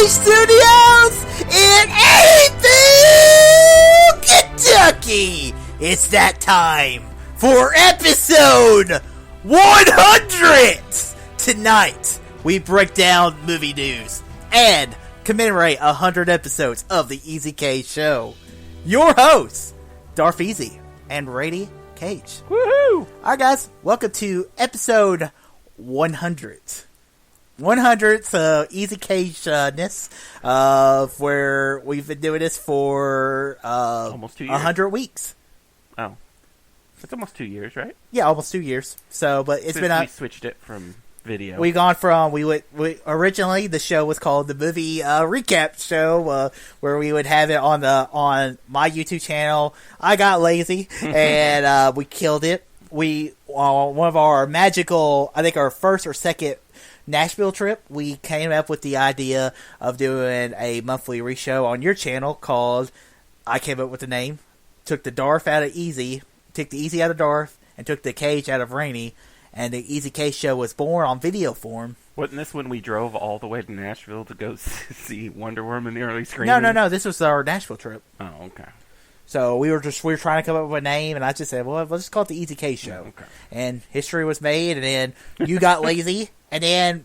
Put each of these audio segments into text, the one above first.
Studios in Athens, Kentucky. It's that time for episode 100. Tonight, we break down movie news and commemorate 100 episodes of the Easy K Show. Your hosts, Darth Easy and Rady Cage. Woohoo! Alright guys, welcome to episode 100. 100th Easy Cage-ness, where we've been doing this for almost 2 years. 100 weeks. Oh. It's almost 2 years, right? Yeah, almost 2 years. So, but it's Since been we switched it from video. We've gone from originally the show was called the movie recap show, where we would have it on my YouTube channel. I got lazy and we killed it. We one of our magical, I think our first or second Nashville trip, we came up with the idea of doing a monthly re-show on your channel called, I came up with the name, took the Darth out of Easy, took the Easy out of Darth, and took the Cage out of Rainy, and the Easy Cage Show was born on video form. Wasn't this when we drove all the way to Nashville to go see Wonder Woman in the early screening? No, this was our Nashville trip. Oh, okay. So we were trying to come up with a name, and I just said, well, let's just call it the Easy Cage Show. Okay. And history was made, and then you got lazy, and then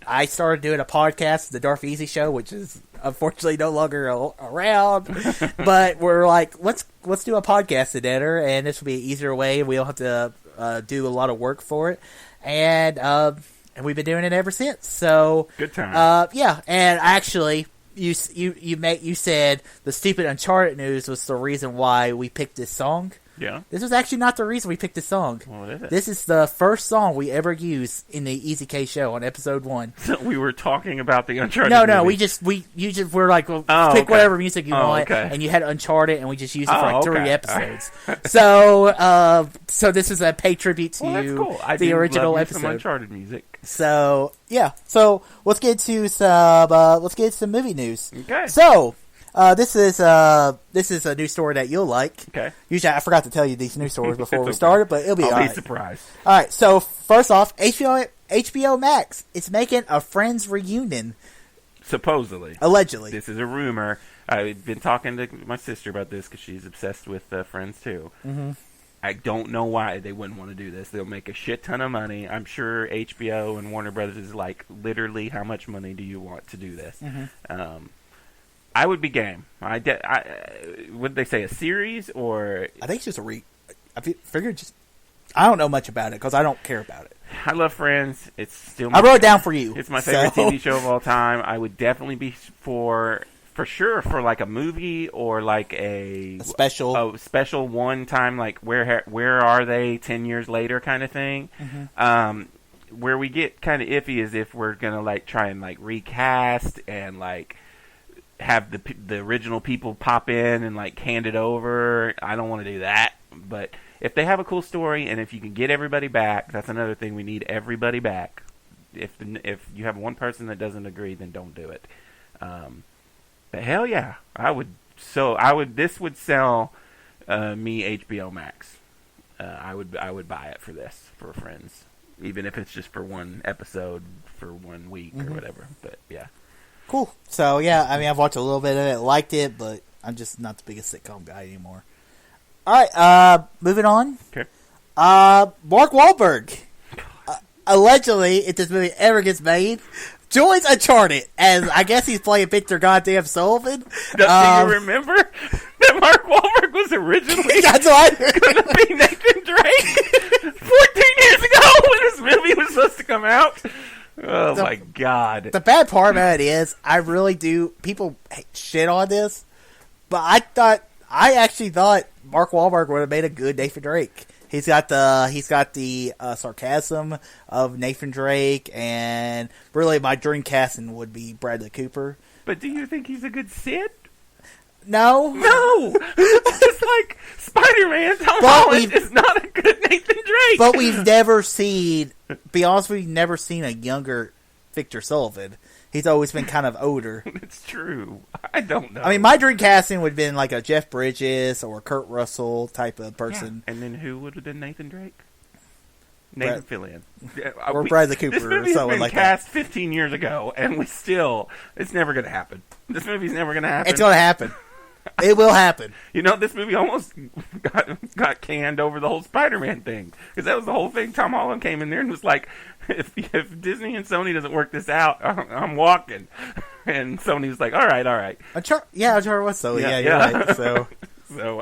I started doing a podcast, the Darth Easy Show, which is unfortunately no longer around. But we're like, let's do a podcast together, and this will be an easier way. We don't have to do a lot of work for it, and we've been doing it ever since. So good time. Yeah, and actually, you said the stupid Uncharted news was the reason why we picked this song. Yeah. This was actually not the reason we picked this song. What is it? This is the first song we ever used in the Easy K Show on episode 1. So we were talking about the Uncharted No, movie. we're like, well, pick whatever music you want, and you had Uncharted, and we just used it for like 3 episodes. So this is a pay tribute to that's cool. the original love episode. Some Uncharted music. So yeah, so let's get to some movie news. Okay. So. This is a news story that you'll like. Okay. Usually, I forgot to tell you these news stories before we started, but it'll be I'll all right. be surprised. All right. So first off, HBO Max is making a Friends reunion. Supposedly. Allegedly. This is a rumor. I've been talking to my sister about this because she's obsessed with Friends too. Mm-hmm. I don't know why they wouldn't want to do this. They'll make a shit ton of money. I'm sure HBO and Warner Brothers is like, literally, how much money do you want to do this? Mm-hmm. I would be game. Would they say a series or? I think it's just I figured I don't know much about it because I don't care about it. I love Friends. It's still. I wrote it down for you. It's my favorite TV show of all time. I would definitely be for sure for like a movie or like a special one time like where are they 10 years later kind of thing. Mm-hmm. Where we get kind of iffy is if we're gonna like try and like recast and like have the original people pop in and like hand it over. I don't want to do that, but if they have a cool story and if you can get everybody back, that's another thing. We need everybody back. If you have one person that doesn't agree, then don't do it. But hell yeah, I would. This would sell me HBO Max. I would buy it for this for Friends, even if it's just for one episode for 1 week or whatever. But yeah. Cool. So, yeah, I mean, I've watched a little bit of it, liked it, but I'm just not the biggest sitcom guy anymore. All right, moving on. Okay. Mark Wahlberg, allegedly, if this movie ever gets made, joins Uncharted, as I guess he's playing Victor Goddamn Sullivan. Do you remember that Mark Wahlberg was originally that's what going to be Nathan Drake 14 years ago when this movie was supposed to come out? Oh, my God. The bad part about it is, I really do, people shit on this, but I actually thought Mark Wahlberg would have made a good Nathan Drake. He's got the sarcasm of Nathan Drake, and really my dream casting would be Bradley Cooper. But do you think he's a good Sid? No. It's like Spider-Man. Tom Holland is not a good Nathan Drake. But we've never seen, be honest, we've never seen a younger Victor Sullivan. He's always been kind of older. It's true. I don't know. I mean, my dream casting would have been like a Jeff Bridges or Kurt Russell type of person. Yeah. And then who would have been Nathan Drake? Nathan Fillion. Or Bradley Cooper. This movie's or been like cast 15 years ago, and it's never going to happen. This movie's never going to happen. It's going to happen. It will happen. This movie almost got canned over the whole Spider-Man thing. Because that was the whole thing. Tom Holland came in there and was like, if Disney and Sony doesn't work this out, I'm walking. And Sony was like, all right. Uncharted was so. Yeah, you're right. So,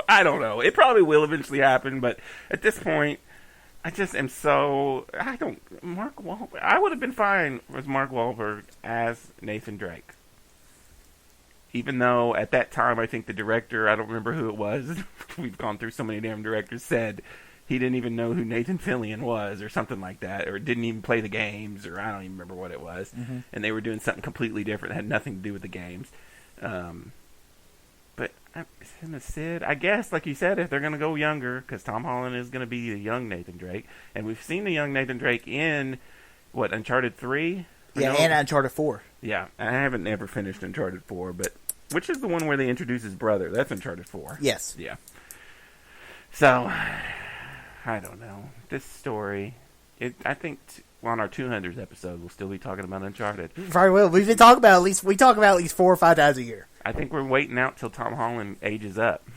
I don't know. It probably will eventually happen, but at this point, I just am so... Mark Wahlberg... I would have been fine with Mark Wahlberg as Nathan Drake. Even though, at that time, I think the director, I don't remember who it was, we've gone through so many damn directors, said he didn't even know who Nathan Fillion was, or something like that, or didn't even play the games, or I don't even remember what it was. Mm-hmm. And they were doing something completely different that had nothing to do with the games. But him as Sid, I guess, like you said, if they're going to go younger, because Tom Holland is going to be a young Nathan Drake, and we've seen the young Nathan Drake in, Uncharted 3? Yeah, and Uncharted 4. Yeah, I haven't ever finished Uncharted 4, but which is the one where they introduce his brother? That's Uncharted 4. Yes. Yeah. So, I don't know. This story, I think on our 200th episode, we'll still be talking about Uncharted. Probably will. We've been talking about we talk about at least 4 or 5 times a year. I think we're waiting out till Tom Holland ages up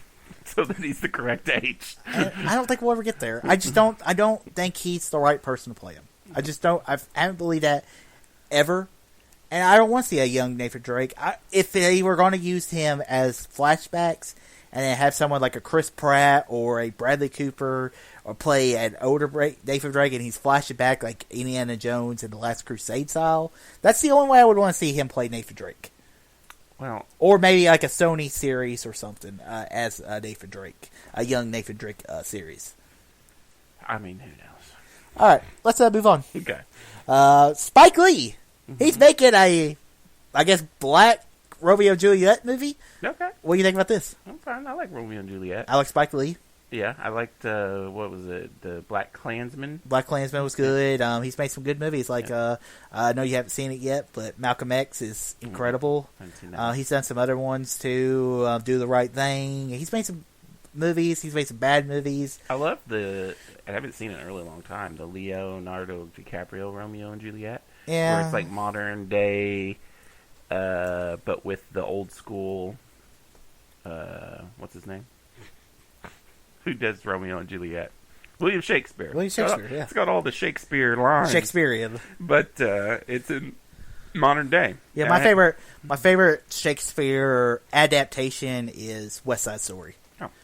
so that he's the correct age. I don't think we'll ever get there. I don't think he's the right person to play him. I just don't. I haven't believed that ever. And I don't want to see a young Nathan Drake. If they were going to use him as flashbacks and then have someone like a Chris Pratt or a Bradley Cooper or play an older Nathan Drake and he's flashing back like Indiana Jones in The Last Crusade style, that's the only way I would want to see him play Nathan Drake. Well, or maybe like a Sony series or something as Nathan Drake, a young Nathan Drake series. I mean, who knows? All right, let's move on. Okay. Spike Lee. Mm-hmm. He's making a, I guess, black Romeo and Juliet movie. Okay. What do you think about this? I'm fine. I like Romeo and Juliet. I like Spike Lee. Yeah, I liked, what was it, the Black Klansman? Black Klansman was good. He's made some good movies. Like, I know you haven't seen it yet, but Malcolm X is incredible. I haven't seen that. He's done some other ones, too. Do the Right Thing. He's made some movies. He's made some bad movies. I love I haven't seen it in a really long time, the Leonardo DiCaprio Romeo and Juliet. Yeah. Where it's like modern day, but with the old school, what's his name? Who does Romeo and Juliet? William Shakespeare. Yeah. It's got all the Shakespeare lines. Shakespearean. But it's in modern day. Yeah, my favorite Shakespeare adaptation is West Side Story.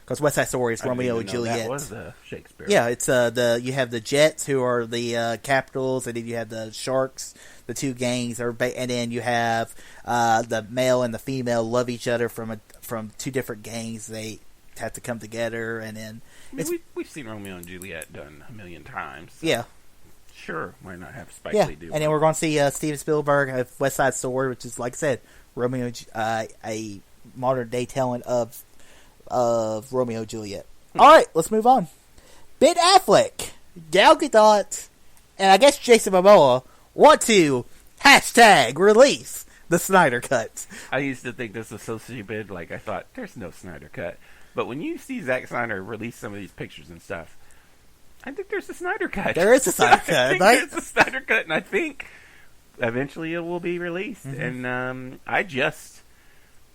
Because West Side Story is Romeo and Juliet. That was Shakespeare. Yeah, it's you have the Jets who are the capitals, and then you have the Sharks, the two gangs, and then you have the male and the female love each other from two different gangs. They have to come together, and then we've seen Romeo and Juliet done a million times. So yeah, sure, why not have Spike Lee do? And then we're going to see Steven Spielberg have West Side Story, which is like I said, Romeo, a modern day telling of Romeo and Juliet. All right, let's move on. Ben Affleck, Gal Gadot, and I guess Jason Momoa want to #release the Snyder Cut. I used to think this was so stupid. Like, I thought, there's no Snyder Cut. But when you see Zack Snyder release some of these pictures and stuff, I think there's a Snyder Cut. There is a Snyder Cut. I think there's a Snyder Cut, and I think eventually it will be released. Mm-hmm. And I just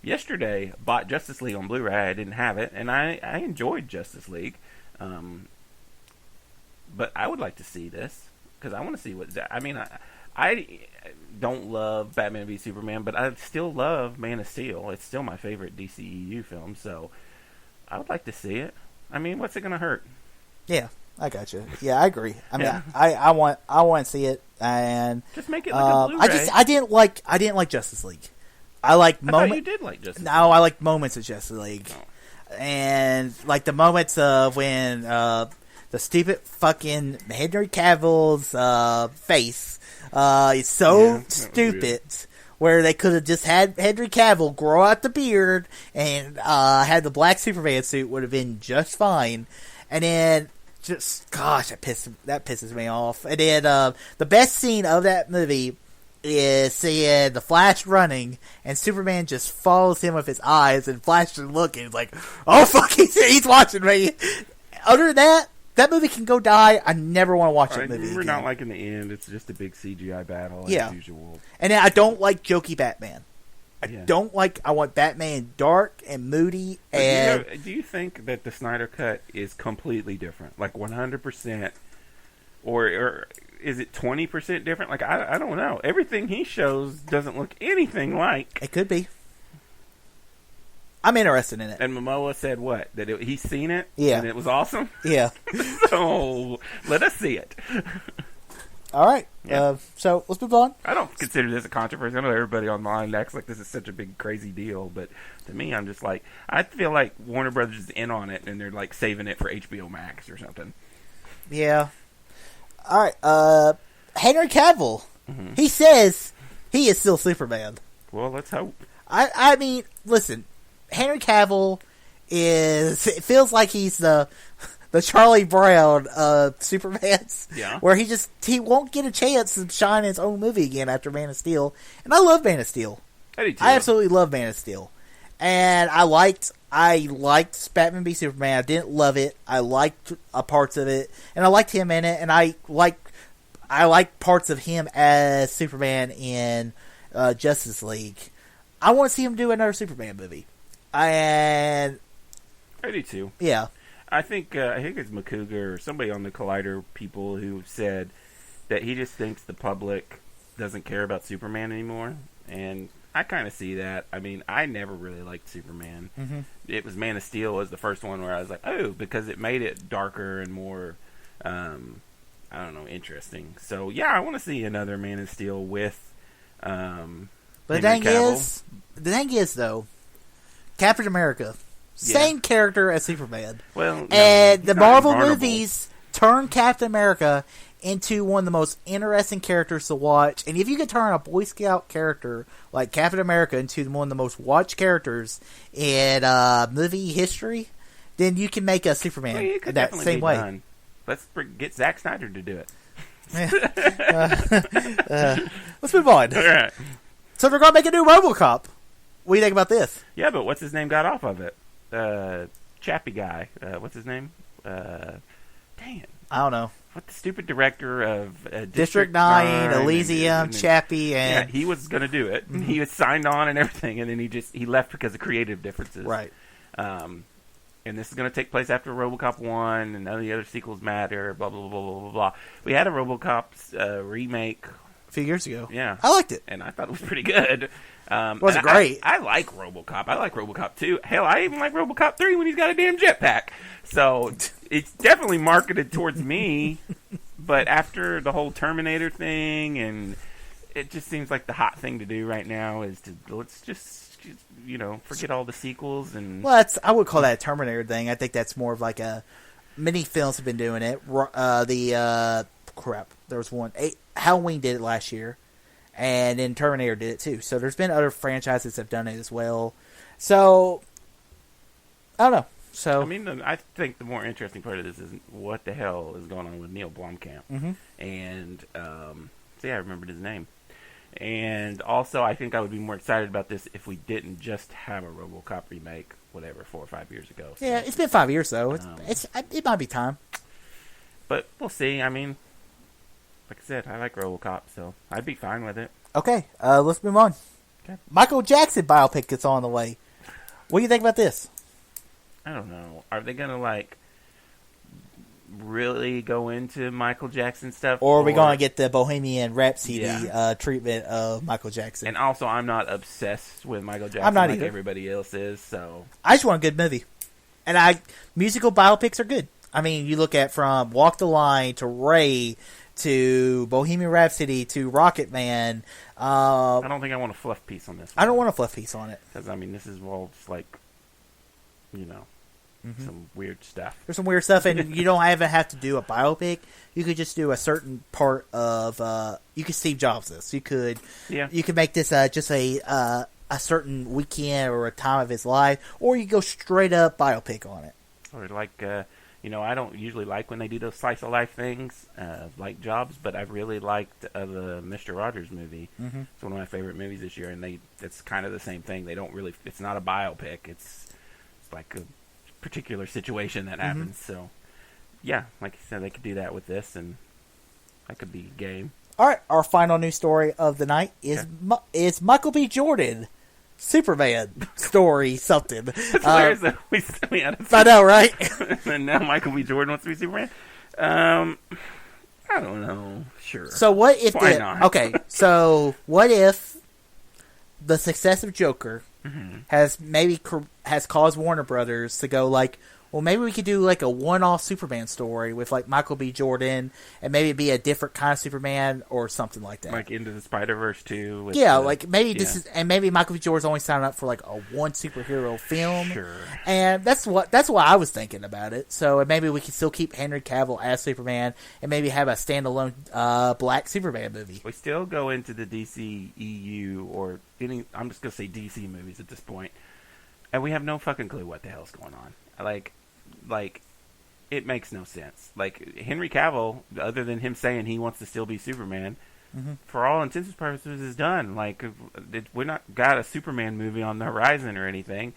yesterday bought Justice League on Blu-ray. I didn't have it, and I enjoyed Justice League. But I would like to see this because I want to see what. I mean, I don't love Batman v Superman, but I still love Man of Steel. It's still my favorite DCEU film, so I would like to see it. I mean, what's it going to hurt? Yeah, I got you. Yeah, I agree. I mean, I want to see it, and just make it like a Blu-ray. I didn't like Justice League. I thought you did like Justice League. No, I like moments of Justice League, and like the moments of when the stupid fucking Henry Cavill's face is so stupid. Where they could have just had Henry Cavill grow out the beard and had the black Superman suit would have been just fine. And then, just gosh, that pisses me off. And then the best scene of that movie is seeing the Flash running and Superman just follows him with his eyes and Flash is looking. He's like, "Oh fuck, he's watching me." Other than that, that movie can go die. I never want to watch that movie We're again. not like in the end. It's just a big CGI battle as usual. And I don't like jokey Batman. I want Batman dark and moody. And do you think that the Snyder Cut is completely different? Like 100%? Or is it 20% different? Like, I don't know. Everything he shows doesn't look anything like. It could be. I'm interested in it. And Momoa said what? That he's seen it? Yeah. And it was awesome? Yeah. So, let us see it. All right. Yeah. So, let's move on. I don't consider this a controversy. I know everybody online acts like this is such a big, crazy deal. But to me, I'm just like, I feel like Warner Brothers is in on it, and they're like saving it for HBO Max or something. Yeah. All right. Henry Cavill. Mm-hmm. He says he is still Superman. Well, let's hope. I mean, listen. Henry Cavill it feels like he's the Charlie Brown of Supermans. Yeah. Where he won't get a chance to shine in his own movie again after Man of Steel. And I love Man of Steel. I do too. I absolutely love Man of Steel. And I liked Batman v Superman. I didn't love it. I liked parts of it. And I liked him in it. And I like parts of him as Superman in Justice League. I want to see him do another Superman movie. And I do too. Yeah. I think it's McCougar or somebody on the Collider people who said that he just thinks the public doesn't care about Superman anymore. And I kind of see that. I mean, I never really liked Superman. Mm-hmm. It was Man of Steel was the first one where I was like, oh, because it made it darker and more, I don't know, interesting. So, yeah, I want to see another Man of Steel with But the thing is, though, Captain America, same character as Superman. Well, no, and the Marvel movies turn Captain America into one of the most interesting characters to watch. And if you could turn a Boy Scout character like Captain America into one of the most watched characters in movie history, then you can make a Superman that same way. Done. Let's get Zack Snyder to do it. Let's move on. All right. So they're going to make a new RoboCop. What do you think about this? Yeah, but what's his name got off of it? Chappie guy. What's his name? Dang it. I don't know. What the stupid director of District 9, Elysium, Chappie, and... Yeah, he was going to do it. Mm-hmm. He was signed on and everything, and then he left because of creative differences. Right. And this is going to take place after RoboCop 1, and none of the other sequels matter, blah, blah, blah, blah, blah, blah. We had a RoboCop remake a few years ago. Yeah. I liked it. And I thought it was pretty good. It was great. I like RoboCop. I like RoboCop 2. Hell, I even like RoboCop 3 when he's got a damn jetpack. So it's definitely marketed towards me. But after the whole Terminator thing, and it just seems like the hot thing to do right now is let's just forget all the sequels. And well, I would call that a Terminator thing. I think that's more of like a... Many films have been doing it. There was one. Halloween did it last year. And then Terminator did it too. So there's been other franchises that have done it as well. So, I don't know. So I mean, I think the more interesting part of this is what the hell is going on with Neil Blomkamp. Mm-hmm. And, I remembered his name. And also, I think I would be more excited about this if we didn't just have a RoboCop remake, 4 or 5 years ago. So, yeah, it's been 5 years, though. It might be time. But we'll see. I mean... Like I said, I like RoboCop, so I'd be fine with it. Okay, let's move on. Okay. Michael Jackson biopic is on the way. What do you think about this? I don't know. Are they going to, really go into Michael Jackson stuff? Or are we going to get the Bohemian Rhapsody treatment of Michael Jackson? And also, I'm not obsessed with Michael Jackson I'm not either. Everybody else is, so... I just want a good movie. And musical biopics are good. I mean, you look at from Walk the Line to Ray... to Bohemian Rhapsody, to Rocket Man. I don't think I want a fluff piece on this one. I don't want a fluff piece on it. Because, this is all just some weird stuff. There's some weird stuff, and you don't even have to do a biopic. You could just do a certain part of, you could Steve Jobs this. You could make this just a certain weekend or a time of his life, or you go straight up biopic on it. Or I don't usually like when they do those slice of life things, like Jobs, but I've really liked the Mr. Rogers movie. Mm-hmm. It's one of my favorite movies this year, and it's kind of the same thing. They don't really, it's not a biopic. It's like a particular situation that happens. So, yeah, like you said, they could do that with this, and that could be game. All right, our final news story of the night is Michael B. Jordan, Superman story something. That's hilarious that we had I know, right? And now Michael B. Jordan wants to be Superman. I don't know. Sure. So what if? Why not? Okay, so what if the success of Joker has caused Warner Brothers to go like, well, maybe we could do like a one-off Superman story with like Michael B. Jordan, and maybe it'd be a different kind of Superman or something like that. Like Into the Spider-Verse too. Like maybe this is, and maybe Michael B. Jordan's only signing up for like a one superhero film. Sure. And that's what I was thinking about it. So maybe we can still keep Henry Cavill as Superman, and maybe have a standalone Black Superman movie. We still go into the DC EU or any. I'm just gonna say DC movies at this point, and we have no fucking clue what the hell's going on. Like, it makes no sense. Like, Henry Cavill, other than him saying he wants to still be Superman, for all intents and purposes, is done. Like, we're not got a Superman movie on the horizon or anything.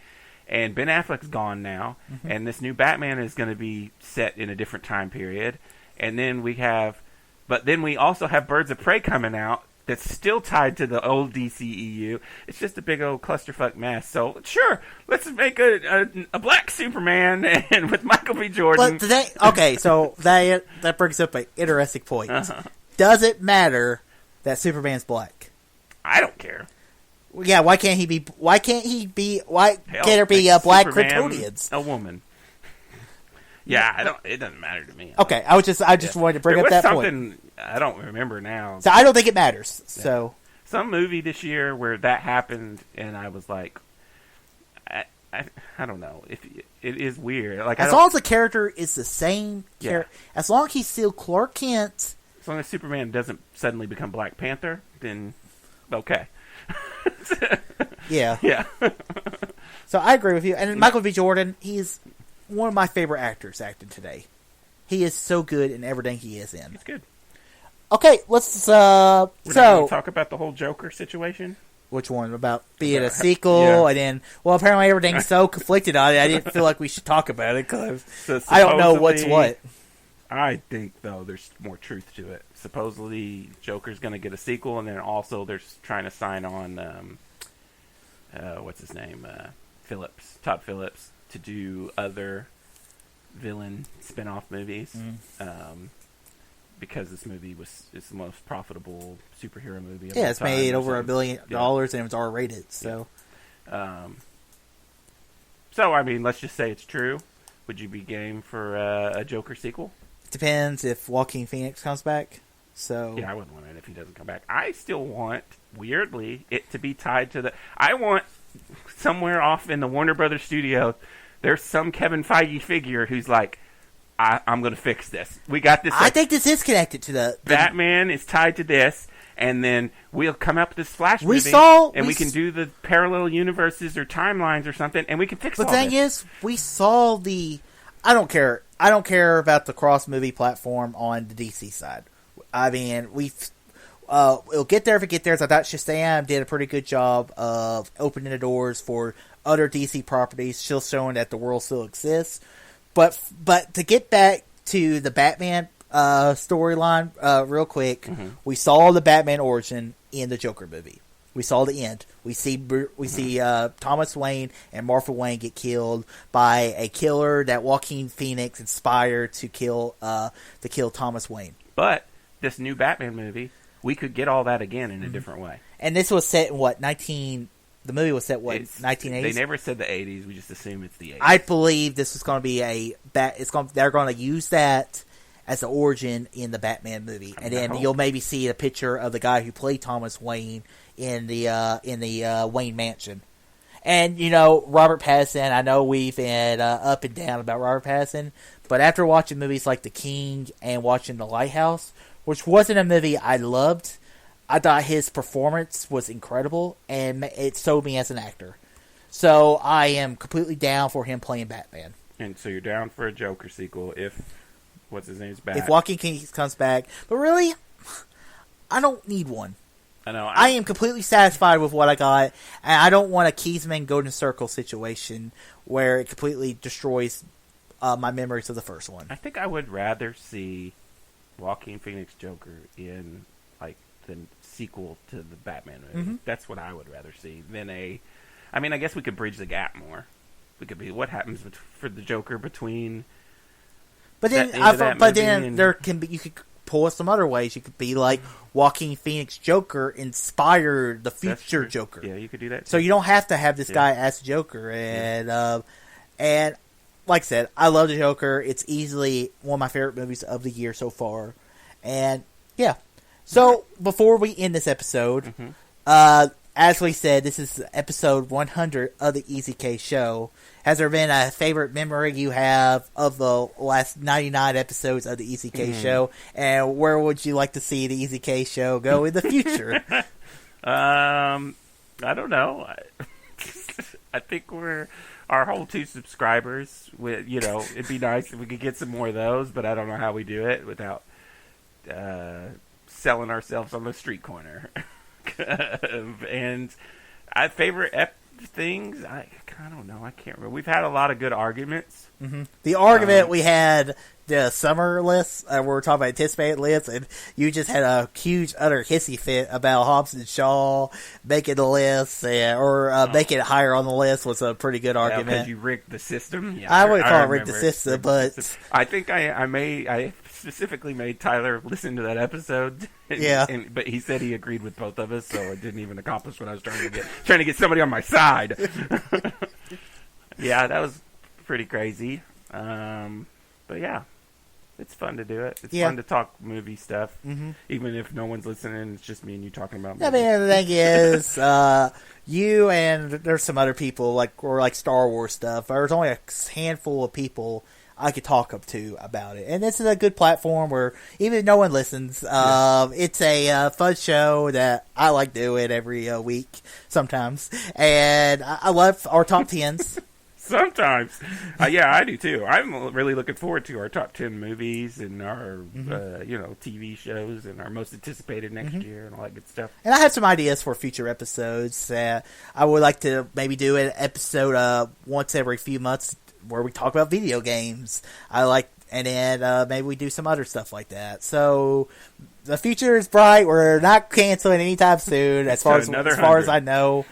And Ben Affleck's gone now, and this new Batman is going to be set in a different time period. And then but then we also have Birds of Prey coming out, that's still tied to the old DCEU. It's just a big old clusterfuck mess. So sure, let's make a black Superman and with Michael B. Jordan. But so that brings up an interesting point. Does it matter that Superman's black? I don't care. Yeah, why can't there be black Kryptonians? A woman. Yeah, it doesn't matter to me. Okay, I just wanted to bring up that point. I don't remember now. So I don't think it matters. Yeah. So some movie this year where that happened, and I was like, I don't know. If it is weird. Like as long as the character is the same, as long as he's still Clark Kent, as long as Superman doesn't suddenly become Black Panther, then okay. Yeah. So I agree with you. And Michael B. Jordan, he's one of my favorite actors acting today. He is so good in everything he is in. He's good. Okay, let's talk about the whole Joker situation. Which one? About being a sequel, and then apparently everything's so conflicted on it. I didn't feel like we should talk about it because I don't know what's what. I think though there's more truth to it. Supposedly Joker's going to get a sequel, and then also they're trying to sign on what's his name, Todd Phillips, to do other villain spin-off movies. Because this movie is the most profitable superhero movie of all time. It's made over $1 billion and it was R-rated. So, I mean, let's just say it's true. Would you be game for a Joker sequel? Depends if Joaquin Phoenix comes back. So yeah, I wouldn't want it if he doesn't come back. I still want, weirdly, it to be tied to I want somewhere off in the Warner Brothers studio, there's some Kevin Feige figure who's like, I'm going to fix this. We got this. I think this is connected to the Batman is tied to this, and then we'll come up with this Flash movie, we can do the parallel universes or timelines or something, and we can fix. The thing is, we saw the. I don't care. I don't care about the cross movie platform on the DC side. I mean, it'll get there if it gets there. So I thought Shazam did a pretty good job of opening the doors for other DC properties, still showing that the world still exists. But to get back to the Batman storyline real quick, we saw the Batman origin in the Joker movie. We saw the end. We see Thomas Wayne and Martha Wayne get killed by a killer that Joaquin Phoenix inspired to kill Thomas Wayne. But this new Batman movie, we could get all that again in a different way. And this was set in what, 19... The movie was set, 1980s? They never said the 80s. We just assume it's the 80s. I believe this is going to be they're going to use that as the origin in the Batman movie. And then you'll maybe see a picture of the guy who played Thomas Wayne in the Wayne Mansion. And, Robert Pattinson, I know we've been up and down about Robert Pattinson, but after watching movies like The King and watching The Lighthouse, which wasn't a movie I loved, I thought his performance was incredible, and it sold me as an actor. So I am completely down for him playing Batman. And so you're down for a Joker sequel if what's his name's back? If Joaquin Phoenix comes back, but really, I don't need one. I know. I am completely satisfied with what I got, and I don't want a Keysman Golden Circle situation where it completely destroys my memories of the first one. I think I would rather see Joaquin Phoenix Joker in like the sequel to the Batman movie. Mm-hmm. That's what I would rather see than a. I mean, I guess we could bridge the gap more. We could be what happens for the Joker between. But then, there can be, you could pull it some other ways. You could be like Joaquin Phoenix Joker inspired the future Joker. Yeah, you could do that too. So you don't have to have this guy as Joker. And like I said, I love the Joker. It's easily one of my favorite movies of the year so far. And yeah. So before we end this episode, as we said, this is episode 100 of the Easy K Show. Has there been a favorite memory you have of the last 99 episodes of the Easy K Show? And where would you like to see the Easy K Show go in the future? I don't know. I think our whole 2 subscribers. It'd be nice if we could get some more of those, but I don't know how we do it without selling ourselves on the street corner. And favorite things, I don't know. I can't remember. We've had a lot of good arguments. Mm-hmm. The argument we had the summer list, we were talking about anticipated lists, and you just had a huge utter hissy fit about Hobbs and Shaw making the list, or making it higher on the list was a pretty good argument. Because you rigged the system. Yeah, I wouldn't call it rigged the system, but I think I specifically made Tyler listen to that episode. But he said he agreed with both of us, so it didn't even accomplish what I was trying to get somebody on my side. Yeah, that was pretty crazy. But yeah, it's fun to do it. It's fun to talk movie stuff, even if no one's listening. It's just me and you talking about movies. I mean, the thing is, you and there's some other people like Star Wars stuff. There's only a handful of people I could talk up to about it, and this is a good platform where even if no one listens, it's a fun show that I like doing every week sometimes, and I love our top 10s. Sometimes. Yeah, I do too. I'm really looking forward to our top 10 movies and our TV shows and our most anticipated next year and all that good stuff. And I have some ideas for future episodes. I would like to maybe do an episode once every few months where we talk about video games. And then maybe we do some other stuff like that. So the future is bright. We're not canceling anytime soon, as far as I know.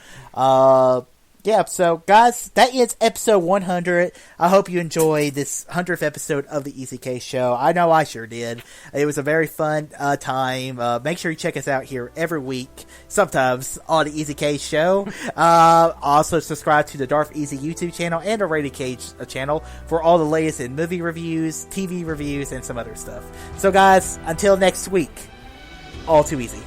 Yeah, so guys, that is episode 100. I hope you enjoyed this 100th episode of the Easy K Show. I know I sure did. It was a very fun time. Make sure you check us out here every week, sometimes on the Easy K Show. Also, subscribe to the Darth Easy YouTube channel and the Rated K channel for all the latest in movie reviews, TV reviews, and some other stuff. So guys, until next week, all too easy.